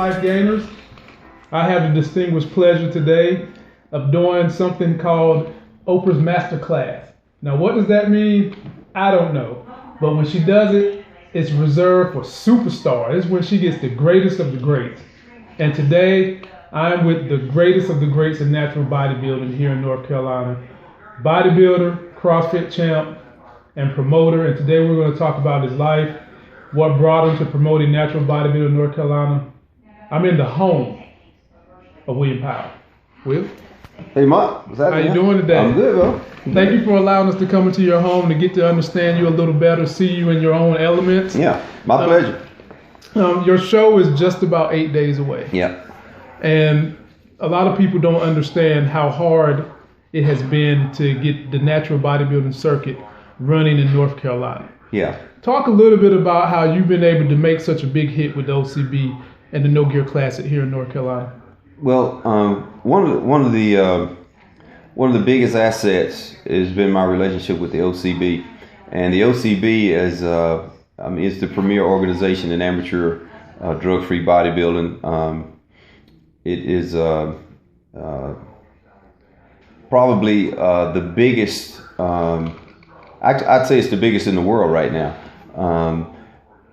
Life Gainers. I have the distinguished pleasure today of doing something called Oprah's Masterclass. Now, what does that mean? I don't know. But when she does it, it's reserved for superstars. It's when she gets the greatest of the greats. And today, I'm with the greatest of the greats in natural bodybuilding here in North Carolina. Bodybuilder, CrossFit champ, and promoter. And today we're going to talk about his life, what brought him to promoting natural bodybuilding in North Carolina. I'm in the home of William Powell. Will? Hey, Mark. What's happening? How you doing today? I'm good, bro. Thank you for allowing us to come into your home to get to understand you a little better, see you in your own elements. Yeah, my pleasure. Your show is just about 8 days away. Yeah. And a lot of people don't understand how hard it has been to get the natural bodybuilding circuit running in North Carolina. Yeah. Talk a little bit about how you've been able to make such a big hit with the OCB and the No Gear Classic here in North Carolina. Well, one of the biggest assets has been my relationship with the OCB, and the OCB is is the premier organization in amateur drug-free bodybuilding. It is probably the biggest. I'd say it's the biggest in the world right now,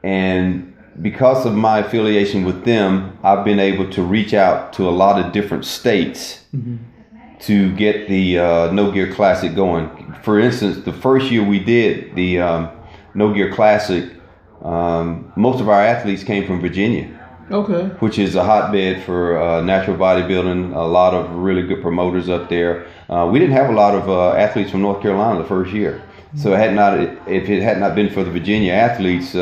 and because of my affiliation with them, I've been able to reach out to a lot of different states to get the No Gear Classic going. For instance, the first year we did the No Gear Classic, most of our athletes came from Virginia. Okay. Which is a hotbed for natural bodybuilding. A lot of really good promoters up there. We didn't have a lot of athletes from North Carolina the first year. So if it had not been for the Virginia athletes,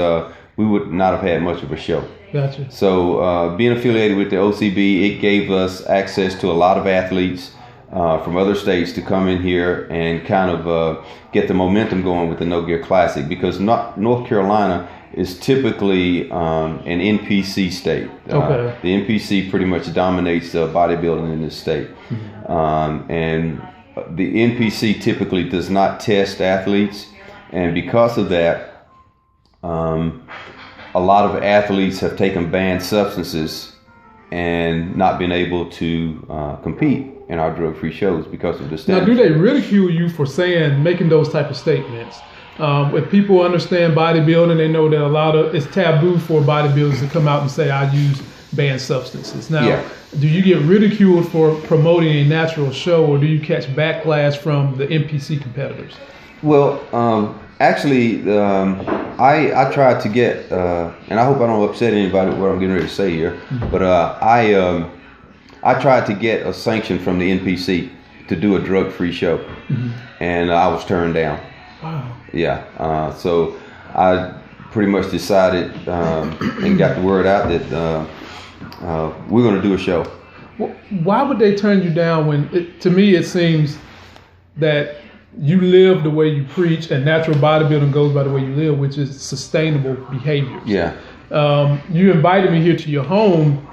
we would not have had much of a show. Gotcha. So being affiliated with the OCB, it gave us access to a lot of athletes from other states to come in here and kind of get the momentum going with the No Gear Classic, because North Carolina is typically an NPC state. Okay. The NPC pretty much dominates bodybuilding in this state. And the NPC typically does not test athletes, and because of that, a lot of athletes have taken banned substances and not been able to compete in our drug-free shows because of the standards. Now, do they ridicule you for making those type of statements? If people understand bodybuilding, they know that it's taboo for bodybuilders to come out and say, I use banned substances. Now, do you get ridiculed for promoting a natural show, or do you catch backlash from the NPC competitors? Well, actually, I tried to get, and I hope I don't upset anybody with what I'm getting ready to say here, but I tried to get a sanction from the NPC to do a drug-free show, and I was turned down. Wow. Yeah, so I pretty much decided and got the word out that we're going to do a show. Well, why would they turn you down when, to me, it seems that you live the way you preach, and natural bodybuilding goes by the way you live, which is sustainable behaviors. Yeah. You invited me here to your home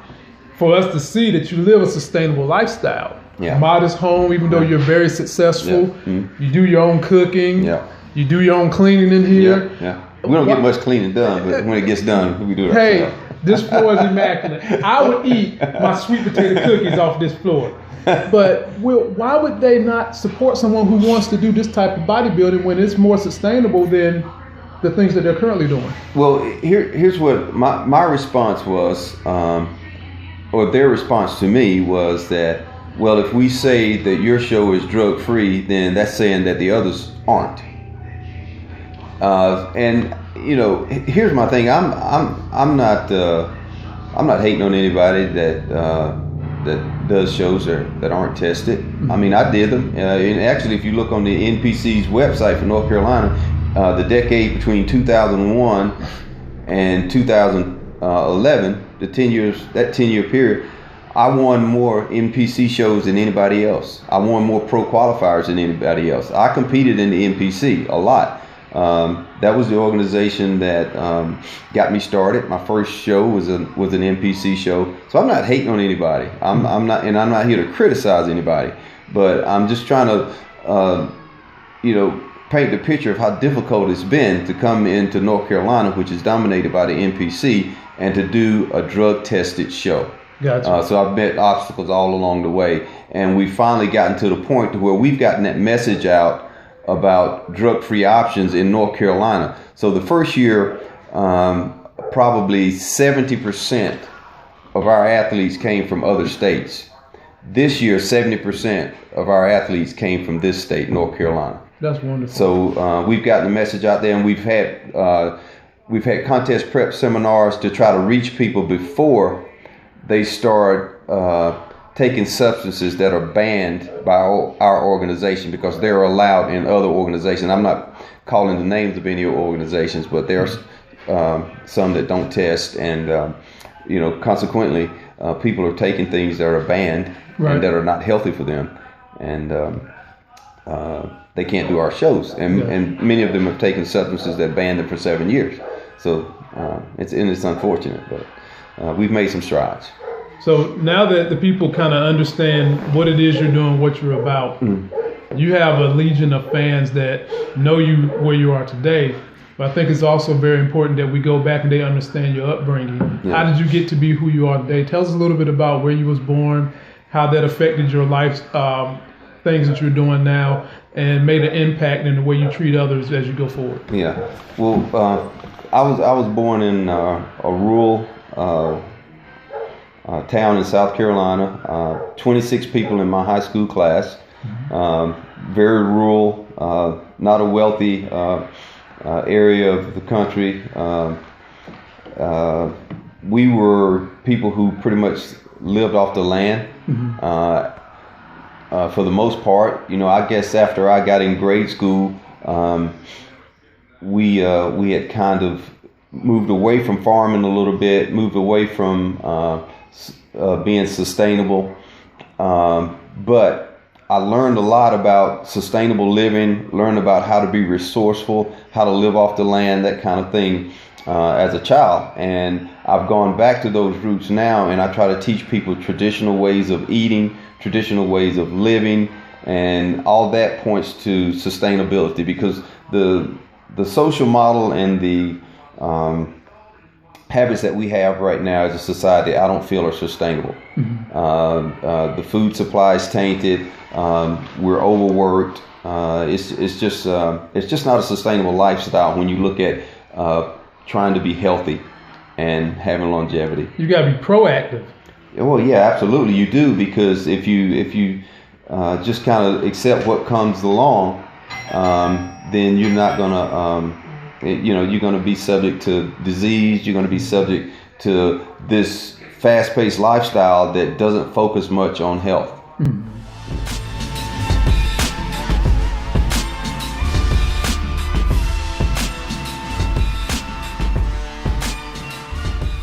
for us to see that you live a sustainable lifestyle. Yeah. Modest home, even though you're very successful. Yeah. You do your own cooking. Yeah. You do your own cleaning in here. Yeah. We don't get much cleaning done, but when it gets done, we do it Hey, ourselves. this floor is immaculate. I would eat my sweet potato cookies off this floor. But why would they not support someone who wants to do this type of bodybuilding when it's more sustainable than the things that they're currently doing? Well, here's what my response was, or their response to me was that, well, if we say that your show is drug-free, then that's saying that the others aren't. And you know, here's my thing. I'm not hating on anybody that does shows that aren't tested. I mean, I did them. And actually, if you look on the NPC's website for North Carolina, the decade between 2001 and 2011, that 10-year period, I won more NPC shows than anybody else. I won more pro qualifiers than anybody else. I competed in the NPC a lot. That was the organization that got me started. My first show was an NPC show. So I'm not hating on anybody. I'm not here to criticize anybody. But I'm just trying to, paint the picture of how difficult it's been to come into North Carolina, which is dominated by the NPC, and to do a drug-tested show. Gotcha. So I've met obstacles all along the way, and we've finally gotten to the point to where we've gotten that message out about drug-free options in North Carolina. So the first year, probably 70% of our athletes came from other states. This year, 70% of our athletes came from this state, North Carolina. That's wonderful. So we've gotten the message out there, and we've had contest prep seminars to try to reach people before they start taking substances that are banned by our organization, because they're allowed in other organizations. I'm not calling the names of any organizations, but there's some that don't test, and consequently, people are taking things that are banned and that are not healthy for them, and they can't do our shows. And many of them have taken substances that banned them for 7 years. So it's unfortunate, but we've made some strides. So now that the people kind of understand what it is you're doing, what you're about, you have a legion of fans that know you where you are today. But I think it's also very important that we go back and they understand your upbringing. Yeah. How did you get to be who you are today? Tell us a little bit about where you was born, how that affected your life, things that you're doing now, and made an impact in the way you treat others as you go forward. Yeah. Well, I was born in a rural town in South Carolina. 26 people in my high school class. Very rural, not a wealthy area of the country. We were people who pretty much lived off the land. For the most part, I guess after I got in grade school, we had kind of moved away from farming a little bit, moved away from being sustainable. But I learned a lot about sustainable living, learned about how to be resourceful, how to live off the land, that kind of thing, as a child. And I've gone back to those roots now, and I try to teach people traditional ways of eating, traditional ways of living, and all that points to sustainability, because the social model and the habits that we have right now as a society, I don't feel are sustainable. The food supply is tainted. We're overworked. It's just not a sustainable lifestyle when you look at trying to be healthy and having longevity. You got to be proactive. Well, yeah, absolutely, you do, because if you just kind of accept what comes along, then you're not gonna you're going to be subject to disease. You're going to be subject to this fast-paced lifestyle that doesn't focus much on health.